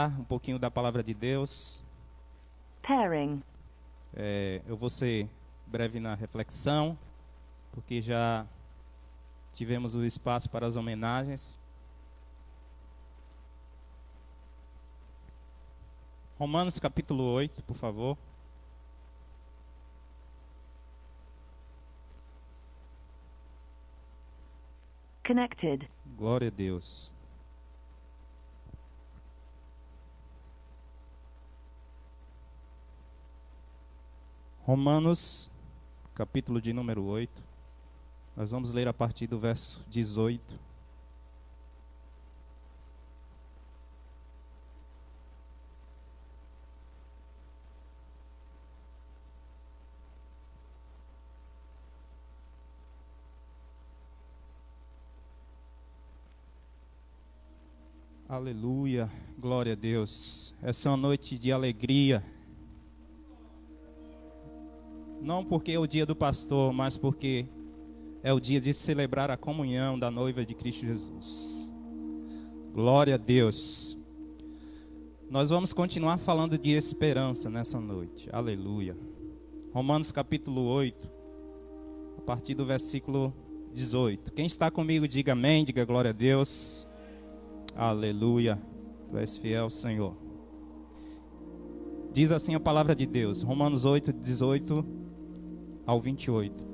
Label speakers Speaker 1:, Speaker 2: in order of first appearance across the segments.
Speaker 1: Um pouquinho da palavra de Deus.
Speaker 2: Pairing.
Speaker 1: Eu vou ser breve na reflexão, porque já tivemos o espaço para as homenagens. Romanos capítulo 8, por favor.
Speaker 2: Connected.
Speaker 1: Glória a Deus. Romanos, capítulo de número 8. Nós vamos ler a partir do verso 18. Aleluia, glória a Deus. Essa é uma noite de alegria. Não porque é o dia do pastor, mas porque é o dia de celebrar a comunhão da noiva de Cristo Jesus. Glória a Deus. Nós vamos continuar falando de esperança nessa noite. Aleluia. Romanos capítulo 8, a partir do versículo 18. Quem está comigo, diga amém, diga glória a Deus. Aleluia. Tu és fiel, Senhor. Diz assim a palavra de Deus. Romanos 8, 18 ao 28.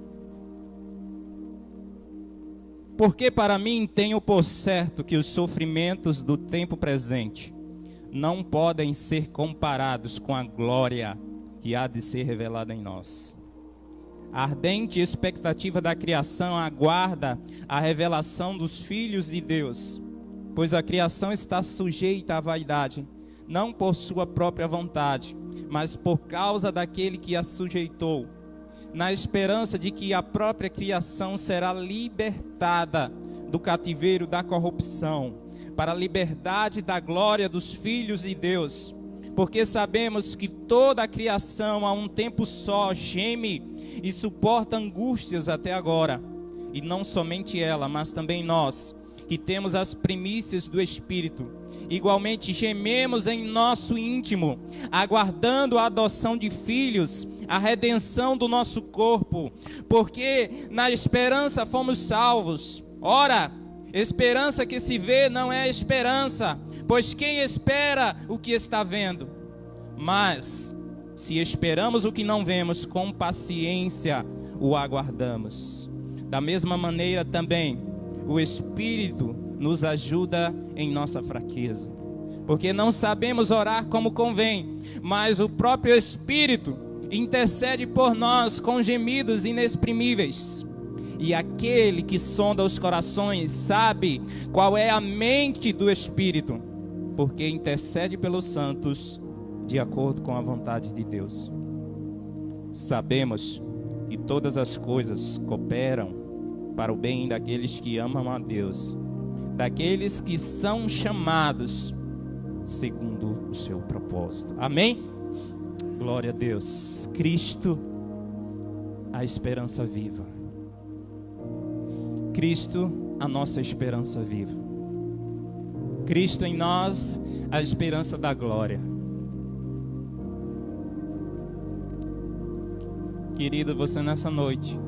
Speaker 1: Porque para mim tenho por certo que os sofrimentos do tempo presente não podem ser comparados com a glória que há de ser revelada em nós. A ardente expectativa da criação aguarda a revelação dos filhos de Deus, pois a criação está sujeita à vaidade, não por sua própria vontade, mas por causa daquele que a sujeitou, na esperança de que a própria criação será libertada do cativeiro da corrupção, para a liberdade da glória dos filhos de Deus. Porque sabemos que toda a criação a um tempo só geme e suporta angústias até agora. E não somente ela, mas também nós, que temos as primícias do Espírito, igualmente gememos em nosso íntimo, aguardando a adoção de filhos, a redenção do nosso corpo, porque na esperança fomos salvos. Ora, esperança que se vê não é esperança, pois quem espera o que está vendo? Mas, se esperamos o que não vemos, com paciência o aguardamos. Da mesma maneira também, o Espírito nos ajuda em nossa fraqueza, porque não sabemos orar como convém, mas o próprio Espírito intercede por nós com gemidos inexprimíveis. E aquele que sonda os corações sabe qual é a mente do Espírito, porque intercede pelos santos de acordo com a vontade de Deus. Sabemos que todas as coisas cooperam para o bem daqueles que amam a Deus, daqueles que são chamados segundo o seu propósito. Amém? Glória a Deus. Cristo, a esperança viva. Cristo, a nossa esperança viva. Cristo em nós, a esperança da glória. Querido, você nessa noite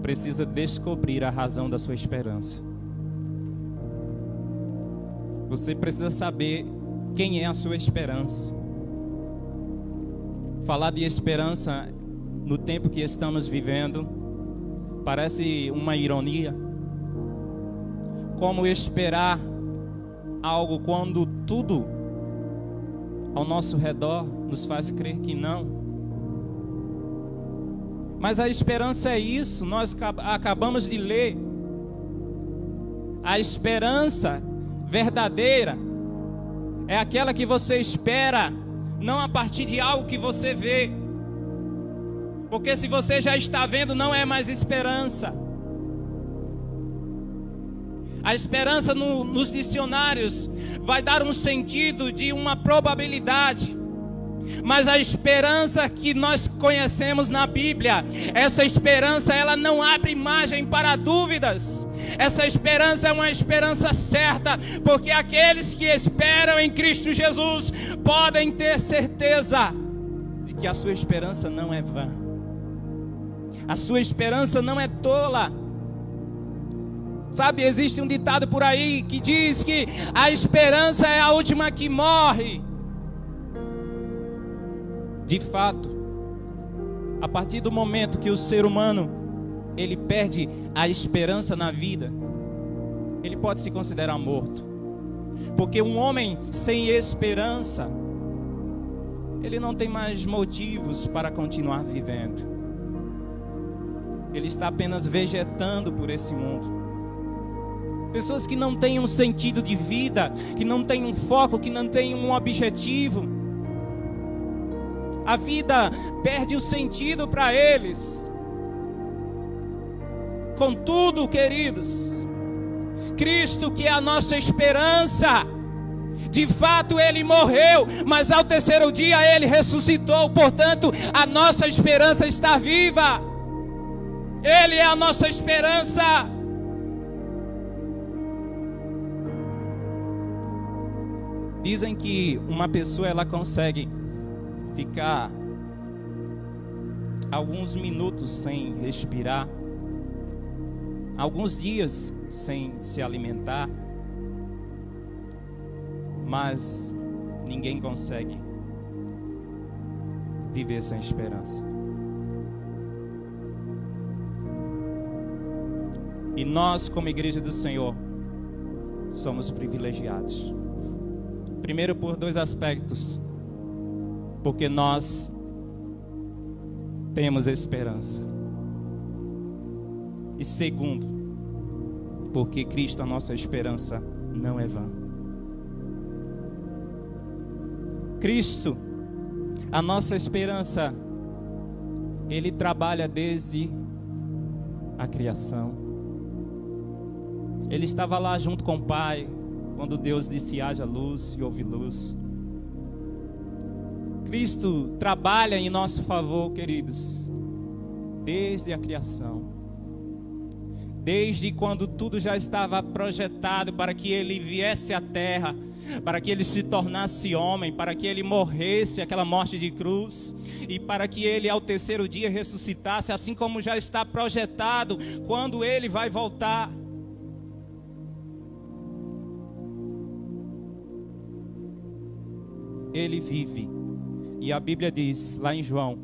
Speaker 1: precisa descobrir a razão da sua esperança. Você precisa saber quem é a sua esperança. Falar de esperança no tempo que estamos vivendo parece uma ironia. Como esperar algo quando tudo ao nosso redor nos faz crer que não? Mas a esperança é isso, nós acabamos de ler. A esperança verdadeira é aquela que você espera, não a partir de algo que você vê. Porque se você já está vendo, não é mais esperança. A esperança nos dicionários vai dar um sentido de uma probabilidade. Mas a esperança que nós conhecemos na Bíblia, essa esperança, ela não abre margem para dúvidas. Essa esperança é uma esperança certa, porque aqueles que esperam em Cristo Jesus podem ter certeza de que a sua esperança não é vã. A sua esperança não é tola. Sabe, existe um ditado por aí que diz que a esperança é a última que morre. De fato, a partir do momento que o ser humano ele perde a esperança na vida, ele pode se considerar morto. Porque um homem sem esperança, ele não tem mais motivos para continuar vivendo. Ele está apenas vegetando por esse mundo. Pessoas que não têm um sentido de vida, que não têm um foco, que não têm um objetivo. A vida perde o sentido para eles. Contudo, queridos, Cristo, que é a nossa esperança, de fato Ele morreu, mas ao terceiro dia Ele ressuscitou. Portanto, a nossa esperança está viva. Ele é a nossa esperança. Dizem que uma pessoa ela consegue ficar alguns minutos sem respirar, alguns dias sem se alimentar, mas ninguém consegue viver sem esperança. E nós, como igreja do Senhor, somos privilegiados. Primeiro, por dois aspectos. Porque nós temos esperança. E segundo, porque Cristo, a nossa esperança, não é vã. Cristo, a nossa esperança, Ele trabalha desde a criação. Ele estava lá junto com o Pai, quando Deus disse haja luz e houve luz. Cristo trabalha em nosso favor, queridos, desde a criação. Desde quando tudo já estava projetado para que Ele viesse à terra, para que Ele se tornasse homem, para que Ele morresse aquela morte de cruz, e para que Ele ao terceiro dia ressuscitasse, assim como já está projetado quando Ele vai voltar. Ele vive. E a Bíblia diz, lá em João,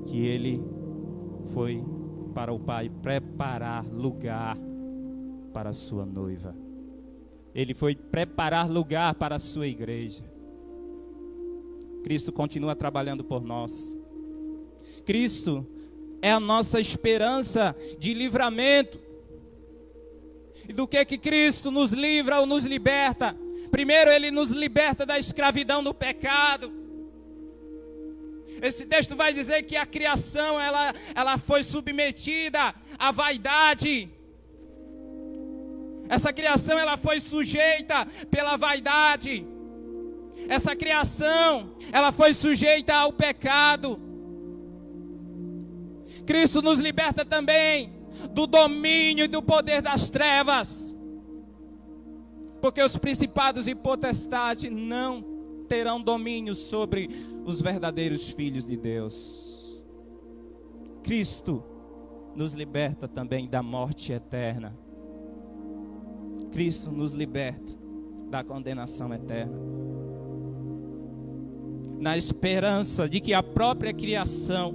Speaker 1: que Ele foi para o Pai preparar lugar para a sua noiva. Ele foi preparar lugar para a sua igreja. Cristo continua trabalhando por nós. Cristo é a nossa esperança de livramento. E do que Cristo nos livra ou nos liberta? Primeiro, Ele nos liberta da escravidão do pecado. Esse texto vai dizer que a criação ela foi submetida à vaidade. Essa criação ela foi sujeita pela vaidade. Essa criação ela foi sujeita ao pecado. Cristo nos liberta também do domínio e do poder das trevas. Porque os principados e potestades não terão domínio sobre os verdadeiros filhos de Deus. Cristo nos liberta também da morte eterna. Cristo nos liberta da condenação eterna. Na esperança de que a própria criação,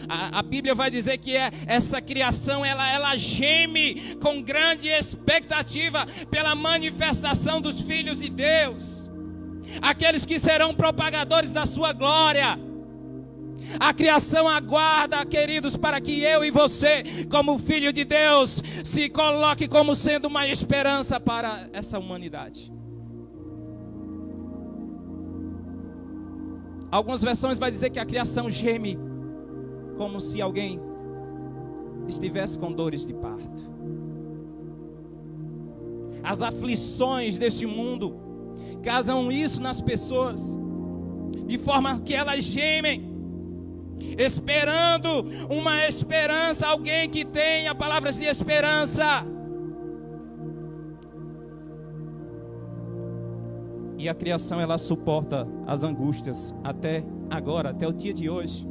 Speaker 1: a Bíblia vai dizer que essa criação ela geme com grande expectativa pela manifestação dos filhos de Deus, aqueles que serão propagadores da sua glória. A criação aguarda, queridos, para que eu e você, como filho de Deus, se coloque como sendo uma esperança para essa humanidade. Algumas versões vai dizer que a criação geme como se alguém estivesse com dores de parto. As aflições deste mundo causam isso nas pessoas. de forma que elas gemem, esperando uma esperança, alguém que tenha palavras de esperança. E a criação, ela suporta as angústias até agora, até o dia de hoje.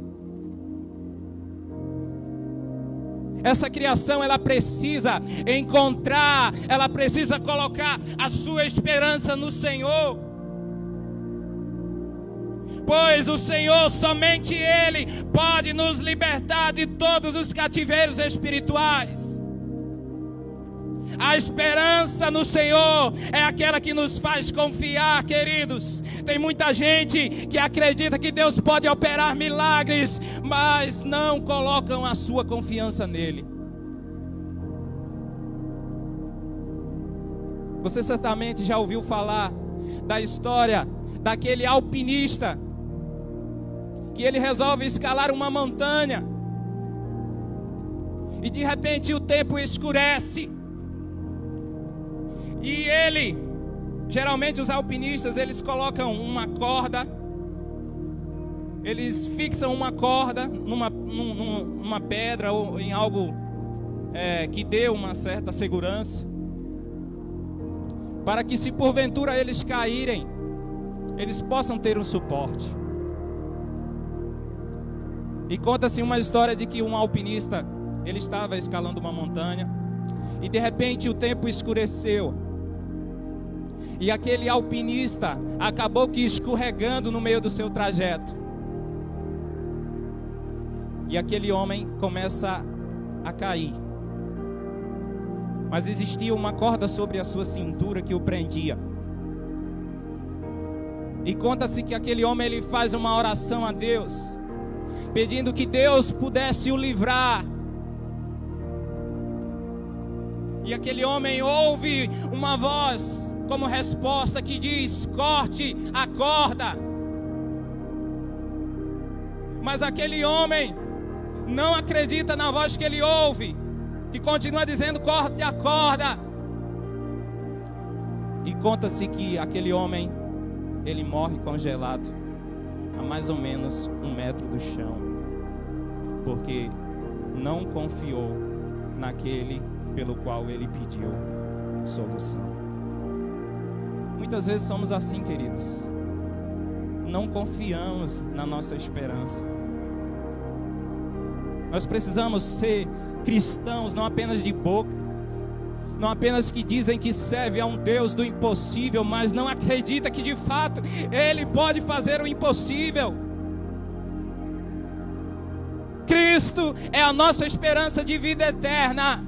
Speaker 1: Essa criação, ela precisa encontrar, ela precisa colocar a sua esperança no Senhor. Pois o Senhor, somente Ele, pode nos libertar de todos os cativeiros espirituais. A esperança no Senhor é aquela que nos faz confiar, queridos. Tem muita gente que acredita que Deus pode operar milagres, mas não colocam a sua confiança nele. Você certamente já ouviu falar da história daquele alpinista que ele resolve escalar uma montanha e de repente o tempo escurece. E ele, geralmente os alpinistas, eles colocam uma corda, eles fixam uma corda numa pedra ou em algo que dê uma certa segurança, para que se porventura eles caírem, eles possam ter um suporte. E conta-se uma história de que um alpinista, ele estava escalando uma montanha e de repente o tempo escureceu. E aquele alpinista acabou que escorregando no meio do seu trajeto. E aquele homem começa a cair. Mas existia uma corda sobre a sua cintura que o prendia. E conta-se que aquele homem, ele faz uma oração a Deus, pedindo que Deus pudesse o livrar. E aquele homem ouve uma voz como resposta que diz: corte a corda. Mas aquele homem não acredita na voz que ele ouve, que continua dizendo: corte a corda. E conta-se que aquele homem, ele morre congelado a mais ou menos 1 metro do chão, porque não confiou naquele pelo qual ele pediu solução. Muitas vezes somos assim, queridos. Não confiamos na nossa esperança. Nós precisamos ser cristãos não apenas de boca, não apenas que dizem que serve a um Deus do impossível, mas não acredita que de fato Ele pode fazer o impossível. Cristo é a nossa esperança de vida eterna.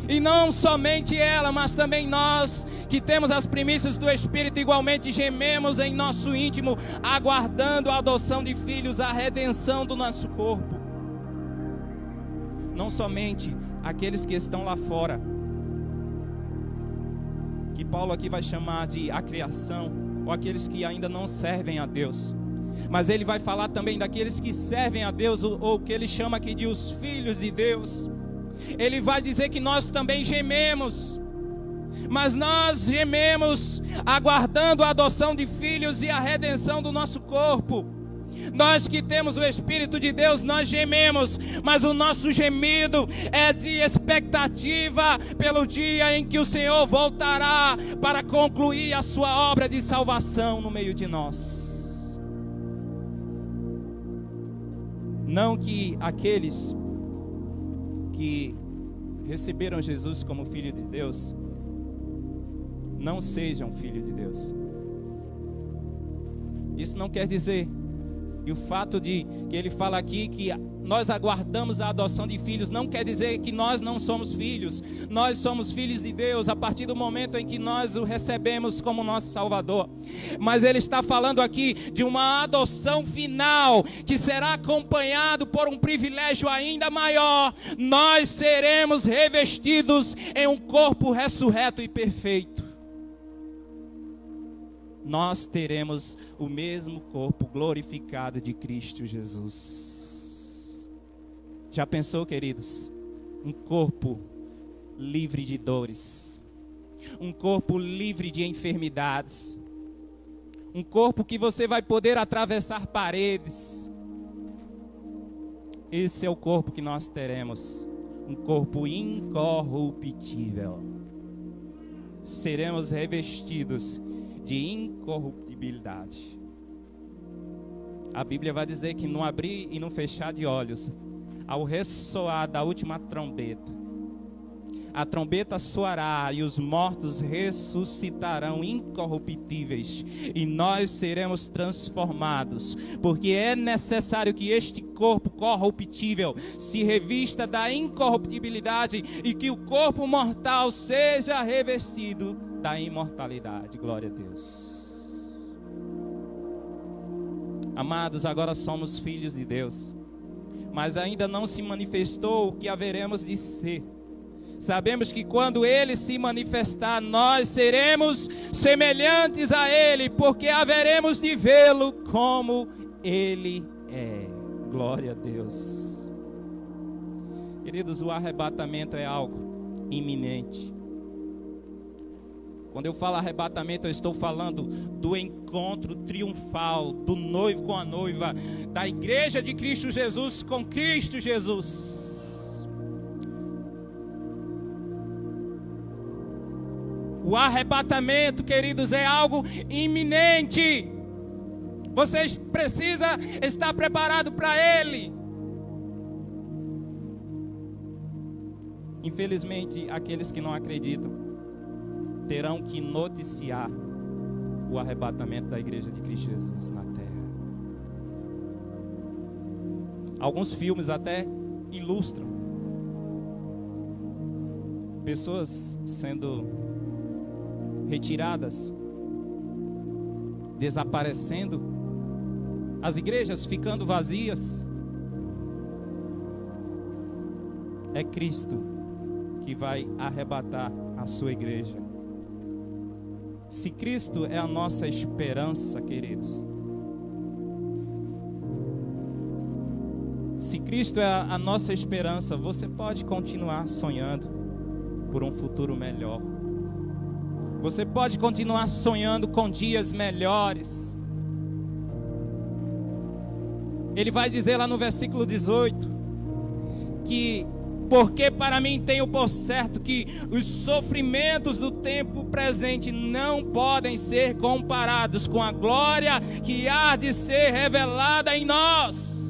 Speaker 1: E não somente ela, mas também nós, que temos as primícias do Espírito, igualmente gememos em nosso íntimo, aguardando a adoção de filhos, a redenção do nosso corpo. Não somente aqueles que estão lá fora, que Paulo aqui vai chamar de a criação, ou aqueles que ainda não servem a Deus, mas ele vai falar também daqueles que servem a Deus, ou que ele chama aqui de os filhos de Deus. Ele vai dizer que nós também gememos, mas nós gememos aguardando a adoção de filhos e a redenção do nosso corpo. Nós que temos o Espírito de Deus, nós gememos, mas o nosso gemido é de expectativa pelo dia em que o Senhor voltará para concluir a sua obra de salvação no meio de nós. Não que aqueles que receberam Jesus como Filho de Deus não sejam filhos de Deus. Isso não quer dizer que o fato de que ele fala aqui que nós aguardamos a adoção de filhos, não quer dizer que nós não somos filhos. Nós somos filhos de Deus a partir do momento em que nós o recebemos como nosso Salvador. Mas ele está falando aqui de uma adoção final, que será acompanhado por um privilégio ainda maior. Nós seremos revestidos em um corpo ressurreto e perfeito. Nós teremos o mesmo corpo glorificado de Cristo Jesus. Já pensou, queridos? Um corpo livre de dores, um corpo livre de enfermidades, Um corpo que você vai poder atravessar paredes. Esse é o corpo que nós teremos. Um corpo incorruptível. Seremos revestidos de incorruptibilidade. A Bíblia vai dizer que no abrir e no fechar de olhos, ao ressoar da última trombeta, a trombeta soará e os mortos ressuscitarão incorruptíveis e nós seremos transformados, porque é necessário que este corpo corruptível se revista da incorruptibilidade e que o corpo mortal seja revestido da imortalidade. Glória a Deus. Amados, agora somos filhos de Deus, mas ainda não se manifestou o que haveremos de ser. Sabemos que quando Ele se manifestar, nós seremos semelhantes a Ele, porque haveremos de vê-lo como Ele é. Glória a Deus. Queridos, o arrebatamento é algo iminente. Quando eu falo arrebatamento, eu estou falando do encontro triunfal do noivo com a noiva, da igreja de Cristo Jesus com Cristo Jesus. O arrebatamento, queridos, é algo iminente. Você precisa estar preparado para ele. Infelizmente, aqueles que não acreditam terão que noticiar o arrebatamento da igreja de Cristo Jesus na terra. Alguns filmes até ilustram pessoas sendo retiradas, desaparecendo, as igrejas ficando vazias. É Cristo que vai arrebatar a sua igreja. Se Cristo é a nossa esperança, queridos, se Cristo é a nossa esperança, você pode continuar sonhando por um futuro melhor. Você pode continuar sonhando com dias melhores. Ele vai dizer lá no versículo 18 que porque para mim tenho por certo que os sofrimentos do tempo presente não podem ser comparados com a glória que há de ser revelada em nós.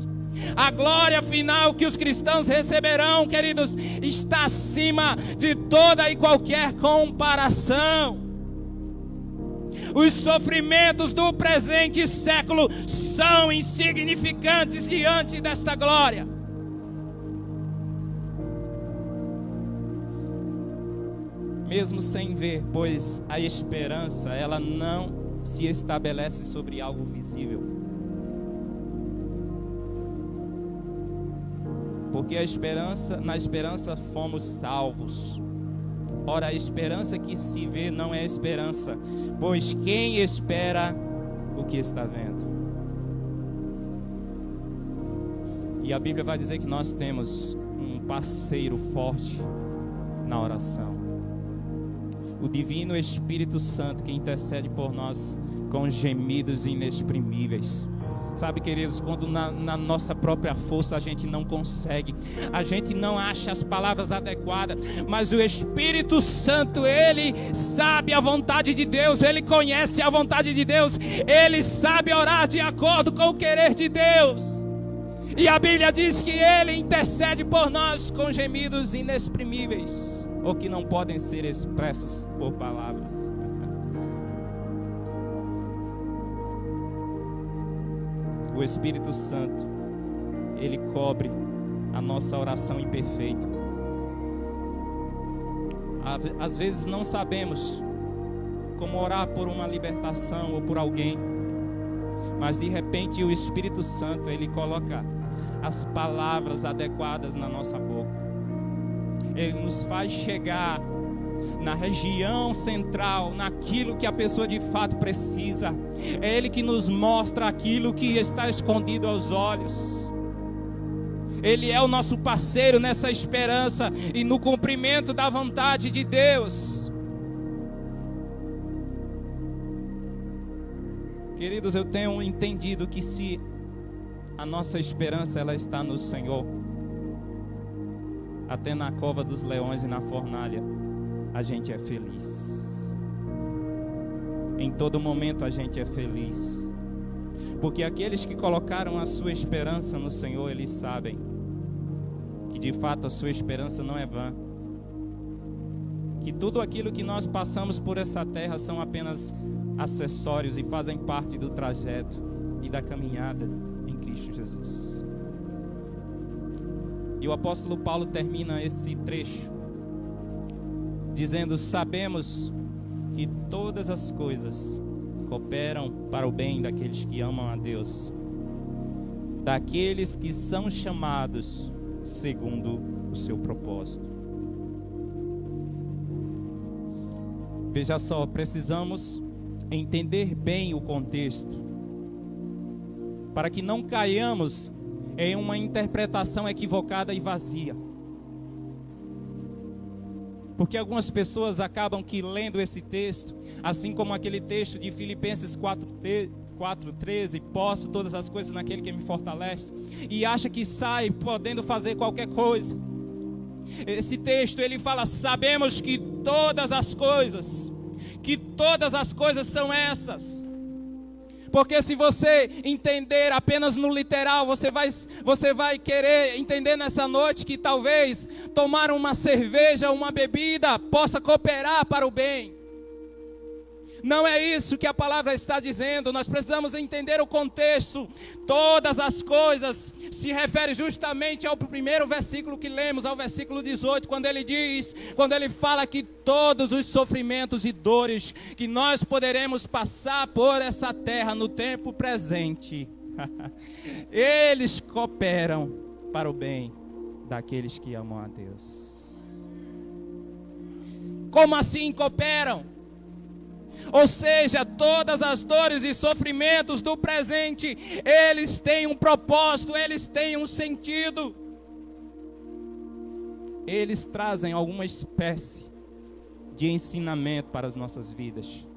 Speaker 1: A glória final que os cristãos receberão, queridos, está acima de toda e qualquer comparação. Os sofrimentos do presente século são insignificantes diante desta glória. Mesmo sem ver, pois a esperança, ela não se estabelece sobre algo visível. Porque na esperança fomos salvos. Ora, a esperança que se vê não é esperança, pois quem espera o que está vendo? E a Bíblia vai dizer que nós temos um parceiro forte na oração. O divino Espírito Santo que intercede por nós com gemidos inexprimíveis. Sabe, queridos, quando na nossa própria força a gente não consegue, a gente não acha as palavras adequadas, mas o Espírito Santo, Ele sabe a vontade de Deus, Ele conhece a vontade de Deus, Ele sabe orar de acordo com o querer de Deus. E a Bíblia diz que Ele intercede por nós com gemidos inexprimíveis, ou que não podem ser expressos por palavras. O Espírito Santo, Ele cobre a nossa oração imperfeita. Às vezes não sabemos como orar por uma libertação ou por alguém, mas de repente o Espírito Santo, Ele coloca as palavras adequadas na nossa boca. Ele nos faz chegar na região central, naquilo que a pessoa de fato precisa. É Ele que nos mostra aquilo que está escondido aos olhos. Ele é o nosso parceiro nessa esperança e no cumprimento da vontade de Deus. Queridos, eu tenho entendido que se a nossa esperança ela está no Senhor, até na cova dos leões e na fornalha, a gente é feliz. Em todo momento a gente é feliz. Porque aqueles que colocaram a sua esperança no Senhor, eles sabem que de fato a sua esperança não é vã. Que tudo aquilo que nós passamos por essa terra são apenas acessórios e fazem parte do trajeto e da caminhada em Cristo Jesus. E o apóstolo Paulo termina esse trecho dizendo: sabemos que todas as coisas cooperam para o bem daqueles que amam a Deus, daqueles que são chamados segundo o seu propósito. Veja só, precisamos entender bem o contexto, para que não caiamos em uma interpretação equivocada e vazia. Porque algumas pessoas acabam que lendo esse texto, assim como aquele texto de Filipenses 4:13, posso todas as coisas naquele que me fortalece, e acha que sai podendo fazer qualquer coisa. Esse texto ele fala: sabemos que todas as coisas são essas. Porque se você entender apenas no literal, você vai querer entender nessa noite que talvez tomar uma cerveja, uma bebida, possa cooperar para o bem. Não é isso que a palavra está dizendo. Nós precisamos entender o contexto. Todas as coisas se refere justamente ao primeiro versículo que lemos, ao versículo 18, quando ele fala que todos os sofrimentos e dores que nós poderemos passar por essa terra no tempo presente, eles cooperam para o bem daqueles que amam a Deus. Como assim cooperam? Ou seja, todas as dores e sofrimentos do presente, eles têm um propósito, eles têm um sentido. Eles trazem alguma espécie de ensinamento para as nossas vidas.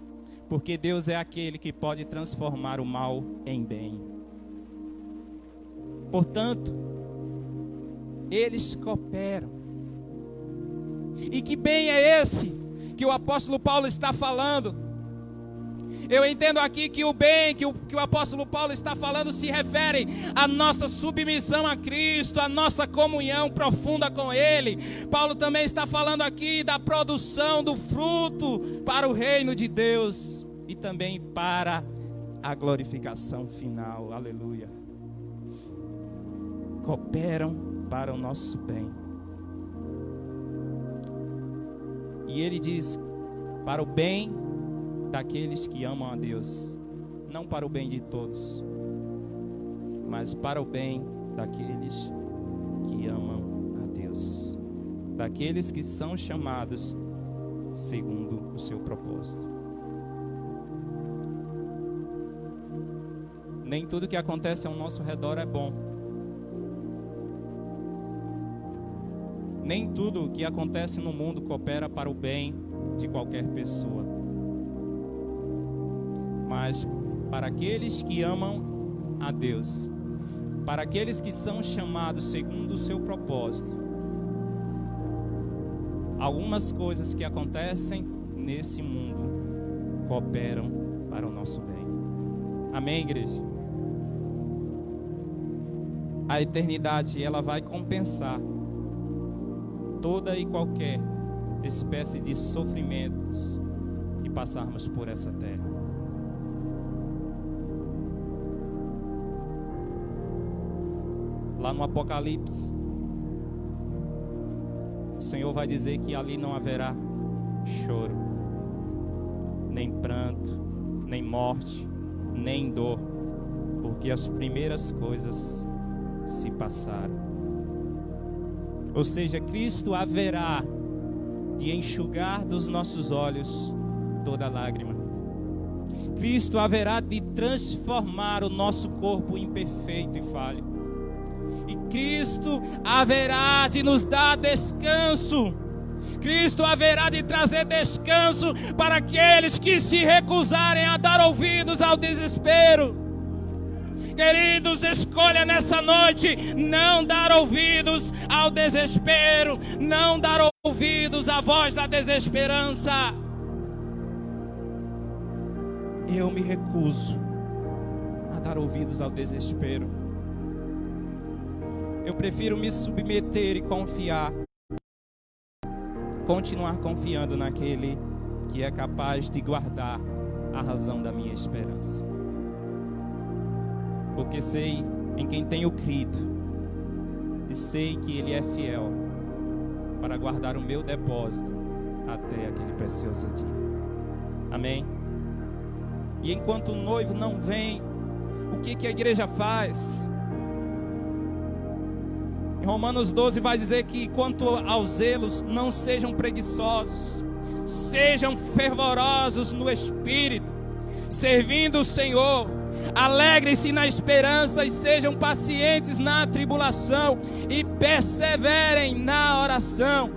Speaker 1: Porque Deus é aquele que pode transformar o mal em bem. Portanto, eles cooperam. E que bem é esse que o apóstolo Paulo está falando? Eu entendo aqui que o bem que o apóstolo Paulo está falando se refere à nossa submissão a Cristo, à nossa comunhão profunda com Ele. Paulo também está falando aqui da produção do fruto para o reino de Deus e também para a glorificação final. Aleluia. Cooperam para o nosso bem. E ele diz: para o bem daqueles que amam a Deus, não para o bem de todos, mas para o bem daqueles que amam a Deus, daqueles que são chamados segundo o seu propósito. Nem tudo que acontece ao nosso redor é bom. Nem tudo que acontece no mundo coopera para o bem de qualquer pessoa. Mas para aqueles que amam a Deus, para aqueles que são chamados segundo o seu propósito, algumas coisas que acontecem nesse mundo cooperam para o nosso bem. Amém, igreja? A eternidade, ela vai compensar toda e qualquer espécie de sofrimentos que passarmos por essa terra. Lá no Apocalipse, o Senhor vai dizer que ali não haverá choro, nem pranto, nem morte, nem dor, porque as primeiras coisas se passaram. Ou seja, Cristo haverá de enxugar dos nossos olhos toda lágrima. Cristo haverá de transformar o nosso corpo imperfeito e falho. E Cristo haverá de nos dar descanso Cristo haverá de trazer descanso para aqueles que se recusarem a dar ouvidos ao desespero. Queridos, escolha nessa noite não dar ouvidos ao desespero, não dar ouvidos à voz da desesperança. Eu me recuso a dar ouvidos ao desespero. Eu prefiro me submeter e confiar, continuar confiando naquele que é capaz de guardar a razão da minha esperança. Porque sei em quem tenho crido e sei que Ele é fiel para guardar o meu depósito até aquele precioso dia. Amém? E enquanto o noivo não vem, o que a igreja faz? Em Romanos 12 vai dizer que quanto aos zelos, não sejam preguiçosos, sejam fervorosos no Espírito, servindo o Senhor. Alegrem-se na esperança e sejam pacientes na tribulação e perseverem na oração.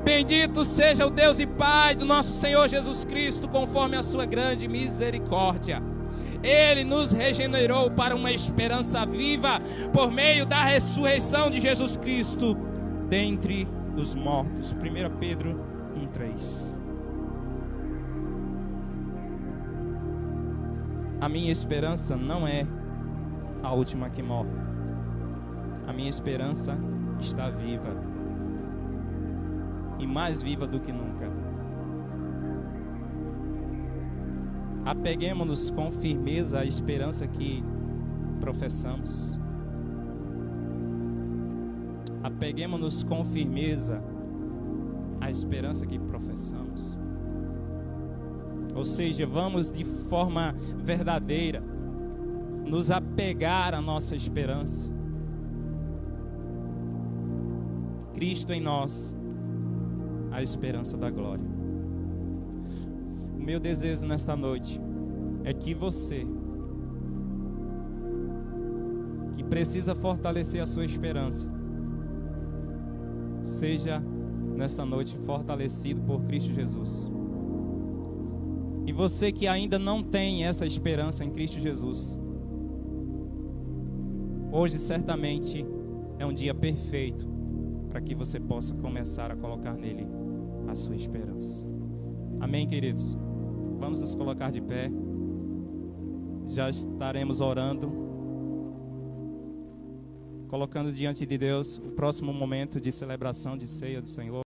Speaker 1: Bendito seja o Deus e Pai do nosso Senhor Jesus Cristo, conforme a sua grande misericórdia. Ele nos regenerou para uma esperança viva por meio da ressurreição de Jesus Cristo dentre os mortos. 1 Pedro 1:3. A minha esperança não é a última que morre. A minha esperança está viva. E mais viva do que nunca. Apeguemos-nos com firmeza à esperança que professamos. Apeguemos-nos com firmeza à esperança que professamos. Ou seja, vamos de forma verdadeira nos apegar à nossa esperança. Cristo em nós, a esperança da glória. O meu desejo nesta noite é que você, que precisa fortalecer a sua esperança, seja nesta noite fortalecido por Cristo Jesus. E você que ainda não tem essa esperança em Cristo Jesus, hoje certamente é um dia perfeito para que você possa começar a colocar nele a sua esperança. Amém, queridos? Vamos nos colocar de pé. Já estaremos orando, colocando diante de Deus o próximo momento de celebração de ceia do Senhor.